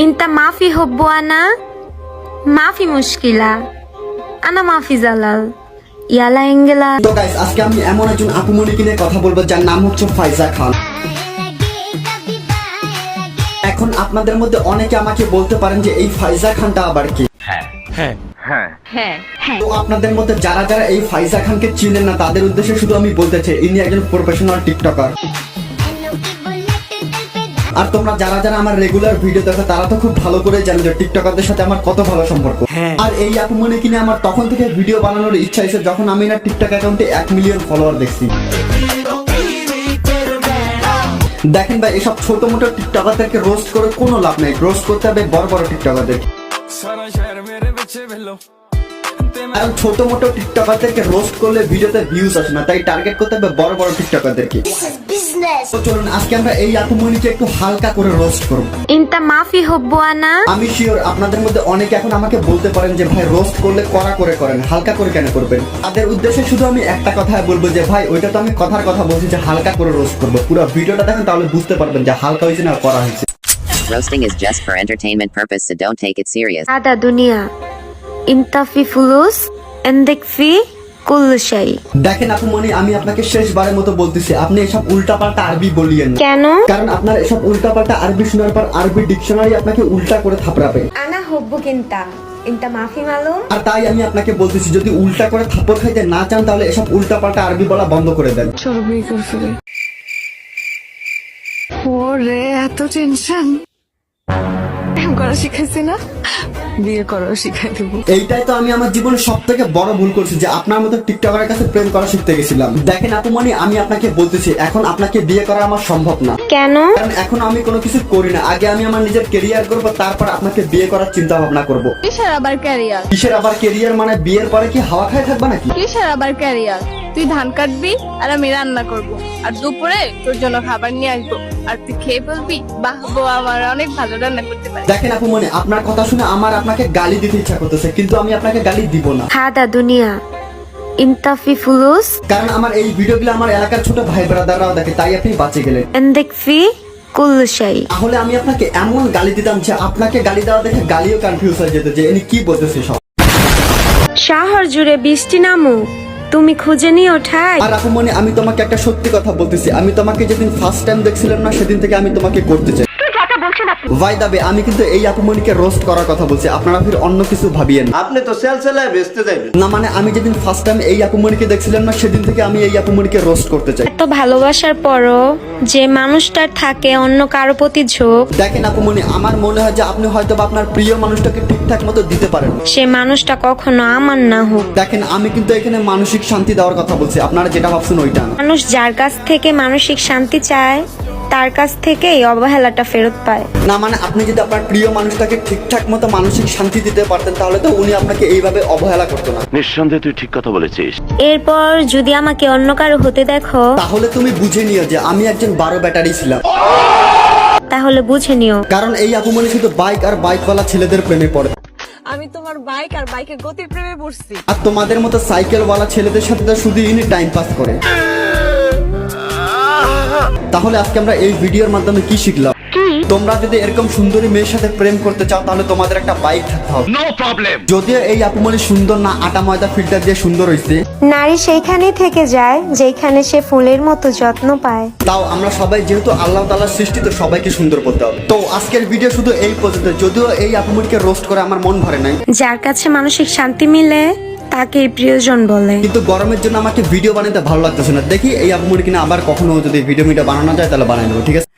انت ما في حب وانا ما في مشكلة انا ما في زلل يلا انجلا। তো গাইস আজকে আমি এমন একজন আপুমনিকে নিয়ে কথা বলবো যার নাম হচ্ছে ফাইজা খান। এখন আপনাদের মধ্যে অনেকে আমাকে বলতে পারেন যে এই ফাইজা খানটা আবার কি। তো আপনাদের মধ্যে যারা যারা এই ফাইজা খানকে চিনেন না তাদের উদ্দেশ্যে শুধু আমি বলতে চাই ইনি একজন প্রফেশনাল টিকটকার। আর তোমরা যারা যারা আমার রেগুলার ভিডিও দেখো তারা তো খুব ভালো করে জানো যে টিকটকারদের সাথে আমার কত ভালো সম্পর্ক। আর এই আপুমনি কিনে আমার তখন থেকে ভিডিও বানানোর ইচ্ছা হয়েছে যখন আমি না টিকটক অ্যাকাউন্টে 1 মিলিয়ন ফলোয়ার দেখছি। দেখেন ভাই এসব ছোট মোটো টিকটকারদেরকে রোস্ট করে কোনো লাভ নেই, রোস্ট করতে হবে বড় বড় টিকটকারদেরকে। আর ছোট মোটো টিকটকারদেরকে রোস্ট করলে ভিডিওতে ভিউজ আসে না, তাই টার্গেট করতে হবে বড় বড় টিকটকারদেরকে। তো চলুন আজকে আমরা এই আপুমনিকে একটু হালকা করে রোস্ট করব। انت ما في حب وانا আমি শিওর আপনাদের মধ্যে অনেকে এখন আমাকে বলতে পারেন যে ভাই রোস্ট করলে কড়া করে করেন, হালকা করে কেন করবেন। তাদের উদ্দেশ্যে শুধু আমি একটা কথা বলবো যে ভাই ওইটা তো আমি কথার কথা বলছি যে হালকা করে রোস্ট করবো। পুরো ভিডিওটা দেখেন তাহলে বুঝতে পারবেন যে হালকা হয়েছে না করা হয়েছে। Roasting is just for entertainment purpose, so don't take it serious. هذا دنيا انت في فلوس عندك في كل شيء। দেখেন আপুমনি আমি আপনাকে শেষবারের মতো বলতেছি আপনি এসব উল্টাপাল্টা আরবি বলিয়েন না। কেন? কারণ আপনার এসব উল্টাপাল্টা আরবি শোনার পর আরবি ডিকশনারি আপনাকে উল্টা করে থাপড়াবে। انا حبك انت ما في معلوم। আর তাই আমি আপনাকে বলতেছি যদি উল্টা করে থাপ্পড় খাইতে না চান তাহলে এসব উল্টাপাল্টা আরবি বলা বন্ধ করে দেন। চলো বিয়ে করে ফেলে। ওরে এত টেনশন প্রেম করা শিখাইছি না, বিয়ে করা শিখাই দেবো। এইটাই তো আমি আমার জীবনে সব থেকে বড় ভুল করছি যে আপনার মতো টিকটকারের কাছে প্রেম করা শিখতে গেছিলাম। দেখেন আপুমনি আমি আপনাকে বলতেছি এখন আপনাকে বিয়ে করা আমার সম্ভব না। কেন? কারণ এখন আমি কোনো কিছু করি না, আগে আমি আমার নিজের কেরিয়ার করবো তারপর আপনাকে বিয়ে করার চিন্তা ভাবনা করবো। কিসের আবার ক্যারিয়ার? কিসের আবার কেরিয়ার মানে বিয়ের পরে কি হাওয়া খায় থাকবা নাকি? কিসের আবার ক্যারিয়ার? তুই ধান কাটবি আর আমি রান্না করব, আর দুপুরে তোর জন্য খাবার নিয়ে আসবো, আর তুই খেয়ে বলবি বাহ বউ আমার অনেক ভালো রান্না করতে পারে। দেখেন আপুমনি আপনার কথা শুনে আমার আপনাকে গালি দিতে ইচ্ছা করতেছে কিন্তু আমি আপনাকে গালি দিব না। هذا دنيا انت في فلوس কারণ আমার এই ভিডিওগুলো আমার এলাকার ছোট ভাই ব্রাদাররাও দেখে, তাই আপনি বাঁচে গেলেন। عندك في كل شيء। তাহলে আমি আপনাকে এমন গালি দিতাম যে আপনাকে গালি দেওয়া দেখে গালিও কনফিউজ হয়ে যেত যে ইনি কি বলতেছে সব। শহর জুড়ে বৃষ্টি নামুক তুমি খুঁজে নিও ঠাই। আর আপুমনি আমি তোমাকে একটা সত্যি কথা বলতেছি, আমি তোমাকে যেদিন ফার্স্ট টাইম দেখছিলাম না সেদিন থেকে আমি তোমাকে করতে চাই। ভাই দাবে আমি কিন্তু এই আপুমনিকে রোস্ট করার কথা বলছি, আপনারা ফির অন্য কিছু ভাবিয়েন। আপনি তো সেলসেলায় বেচতে যাবেন না মানে আমি যেদিন ফার্স্ট টাইম এই আপুমনিকে দেখছিলাম না সেদিন থেকে আমি এই আপুমনিকে রোস্ট করতে চাই। এত ভালোবাসার পরও যে মানুষটার থাকে অন্য কারো প্রতি ঝোঁক, দেখেন আপুমনি আমার মনে হয় যে আপনি হয়তো বা আপনার প্রিয় মানুষটাকে ঠিকঠাক মতো দিতে পারেন, সে মানুষটা কখনো আমার না হোক। দেখেন আমি কিন্তু এখানে মানসিক শান্তি দেওয়ার কথা বলছি, আপনারা যেটা ভাবছেন ওইটা না। মানুষ যার কাছ থেকে মানসিক শান্তি চায় তার কাছ থেকেই অবহেলাটা ফেরত পায়। না মানে আপনি যদি আপনার প্রিয় মানুষটাকে ঠিকঠাক মতো মানসিক শান্তি দিতে পারতেন তাহলে তো উনি আপনাকে এইভাবে অবহেলা করতো না। নিঃসন্দেহে তুই ঠিক কথা বলেছিস। এরপর যদি আমাকে অন্য কারো হতে দেখো তাহলে তুমি বুঝে নিও যে আমি একজন 12 ব্যাটারি ছিলাম। তাহলে বুঝে নিও কারণ এই আপুমনি শুধু বাইক আর বাইকওয়ালা ছেলেদের প্রেমে পড়ে, আমি তোমার বাইক আর বাইকের গতির প্রেমে পড়ছি। আর তোমাদের মতো সাইকেলওয়ালা ছেলেদের সাথে তো শুধু ইনি টাইম পাস করে। তাহলে আজকে আমরা এই ভিডিওর মাধ্যমে কি শিখলাম? তোমরা যদি এরকম সুন্দরী মেয়ের সাথে প্রেম করতে চাও তাহলে তোমাদের একটা বাইক থাকতে হবে। No problem. যদিও এই আপুমনি সুন্দর না, আটা ময়দা ফিল্টার দিয়ে সুন্দর হইছে, নারী সেইখানেই থেকে যায় যেখানে সে ফুলের মতো যত্ন পায়। তাও আমরা সবাই যেহেতু আল্লাহ তাআলার সৃষ্টি তো সবাইকে সুন্দর করতে হবে। তো আজকের ভিডিও শুধু এই পর্যন্ত, যদিও এই আপুমনিকে রোস্ট করে আমার মন ভরে নাই, যার কাছে মানসিক শান্তি মিলে তাকে প্রিয়জন বলে। কিন্তু গরমের জন্য আমাকে ভিডিও বানাতে ভালো লাগতেছে না। দেখি এই আপুমনি কিনা আবার কখনো যদি ভিডিও বানানো যায় তাহলে বানাই নেবো, ঠিক আছে।